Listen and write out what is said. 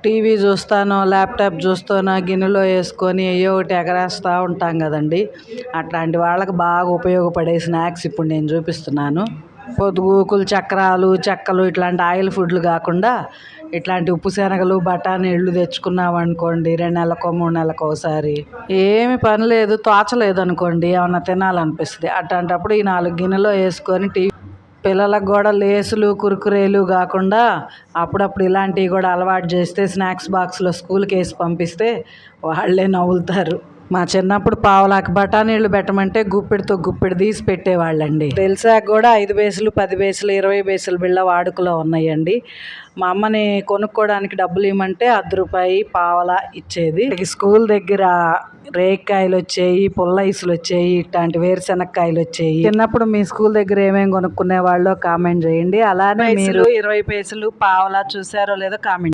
TV చూస్తానో laptop చూస్తానో గిన్నెలో వేసుకొని ఏయో ఒకటి ఎగరేస్తూ ఉంటాం కదండి. అట్లాంటి వాళ్ళకి బాగా ఉపయోగపడే స్నాక్స్ ఇప్పుడు నేను చూపిస్తున్నాను. పొద్దుగూకులు, చక్రాలు, చెక్కలు ఇట్లాంటి ఆయిల్ ఫుడ్లు కాకుండా ఇట్లాంటి ఉప్పు శనగలు, బఠానీళ్ళు తెచ్చుకున్నాం అనుకోండి 2 నెలలకో 3 నెలలకో ఒకసారి ఏమి పని లేదు, తోచలేదు అనుకోండి, ఏమన్నా తినాలనిపిస్తుంది. అట్లాంటప్పుడు ఈ 4 గిన్నెలో వేసుకొని పిల్లలకు కూడా లేసులు, కురుకురేలు కాకుండా అప్పుడప్పుడు ఇలాంటివి కూడా అలవాటు చేస్తే స్నాక్స్ బాక్స్లో స్కూల్కి వేసి పంపిస్తే వాళ్ళే నవ్వులుతారు. మా చిన్నప్పుడు పావులాకి బఠానీళ్ళు పెట్టమంటే గుప్పెడితో గుప్పెడు తీసి పెట్టేవాళ్ళండి. తెలిసాక కూడా 5 పైసలు, 10 పైసలు, 20 పైసలు బిళ్ళ వాడుకలో ఉన్నాయండి. మా అమ్మని కొనుక్కోవడానికి డబ్బులు ఇవ్వమంటే ₹1 పావలా ఇచ్చేది. స్కూల్ దగ్గర రేక్కాయలు వచ్చేయి, పుల్లైసులు వచ్చేయి, ఇట్లాంటి వేరుశెనక్కాయలు వచ్చేయి. చిన్నప్పుడు మీ స్కూల్ దగ్గర ఏమేమి కొనుక్కునే వాళ్ళో కామెంట్ చేయండి. అలానే మీరు 20 పైసలు, పావలా చూసారో లేదో కామెంట్